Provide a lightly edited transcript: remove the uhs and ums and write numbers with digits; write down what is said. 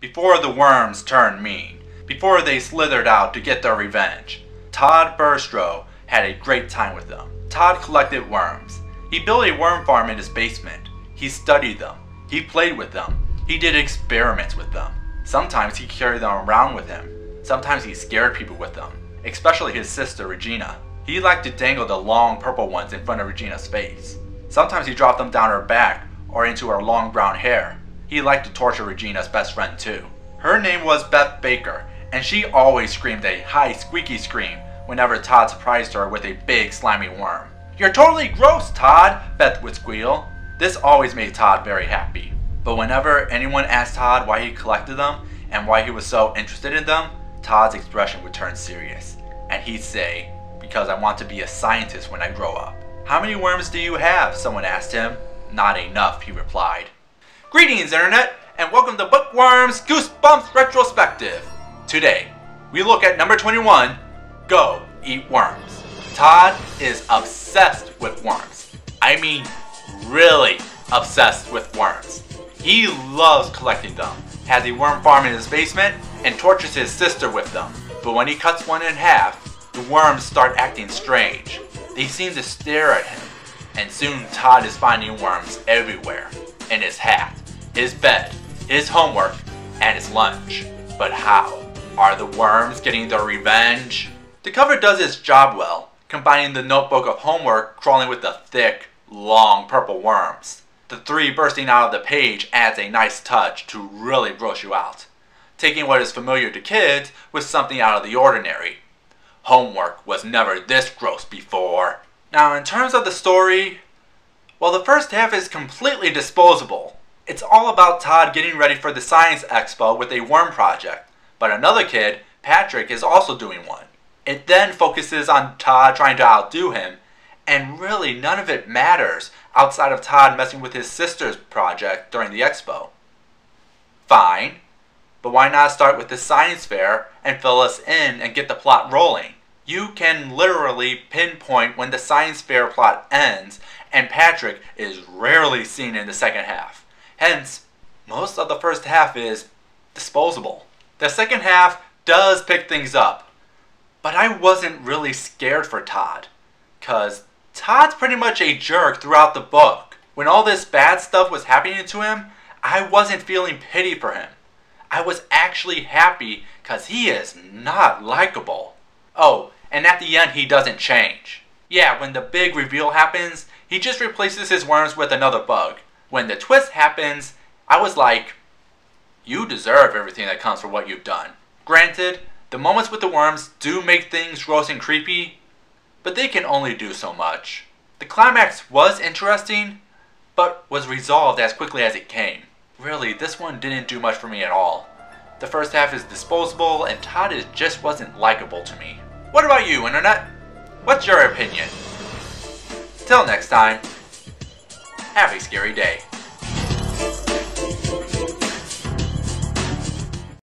Before the worms turned mean, before they slithered out to get their revenge, Todd Burstrow had a great time with them. Todd collected worms. He built a worm farm in his basement. He studied them. He played with them. He did experiments with them. Sometimes he carried them around with him. Sometimes he scared people with them, especially his sister Regina. He liked to dangle the long purple ones in front of Regina's face. Sometimes he dropped them down her back or into her long brown hair. He liked to torture Regina's best friend too. Her name was Beth Baker, and she always screamed a high squeaky scream whenever Todd surprised her with a big slimy worm. "You're totally gross, Todd," Beth would squeal. This always made Todd very happy. But whenever anyone asked Todd why he collected them and why he was so interested in them, Todd's expression would turn serious, and he'd say, "Because I want to be a scientist when I grow up." "How many worms do you have?" someone asked him. "Not enough," he replied. Greetings, Internet, and welcome to Bookworms Goosebumps Retrospective. Today, we look at number 21, Go Eat Worms. Todd is obsessed with worms. I mean, really obsessed with worms. He loves collecting them, has a worm farm in his basement, and tortures his sister with them. But when he cuts one in half, the worms start acting strange. They seem to stare at him, and soon Todd is finding worms everywhere. In his hat, his bed, his homework, and his lunch. But how? Are the worms getting their revenge? The cover does its job well, combining the notebook of homework crawling with the thick, long purple worms. The three bursting out of the page adds a nice touch to really gross you out, taking what is familiar to kids with something out of the ordinary. Homework was never this gross before. Now in terms of the story, well, the first half is completely disposable. It's all about Todd getting ready for the science expo with a worm project, but another kid, Patrick, is also doing one. It then focuses on Todd trying to outdo him, and really none of it matters outside of Todd messing with his sister's project during the expo. Fine, but why not start with the science fair and fill us in and get the plot rolling? You can literally pinpoint when the science fair plot ends, and Patrick is rarely seen in the second half. Hence, most of the first half is disposable. The second half does pick things up, but I wasn't really scared for Todd, cause Todd's pretty much a jerk throughout the book. When all this bad stuff was happening to him, I wasn't feeling pity for him. I was actually happy cause he is not likable. Oh, and at the end he doesn't change. Yeah, when the big reveal happens, he just replaces his worms with another bug. When the twist happens, I was like, you deserve everything that comes for what you've done. Granted, the moments with the worms do make things gross and creepy, but they can only do so much. The climax was interesting, but was resolved as quickly as it came. Really, this one didn't do much for me at all. The first half is disposable, and Todd just wasn't likable to me. What about you, Internet? What's your opinion? Till next time, have a scary day.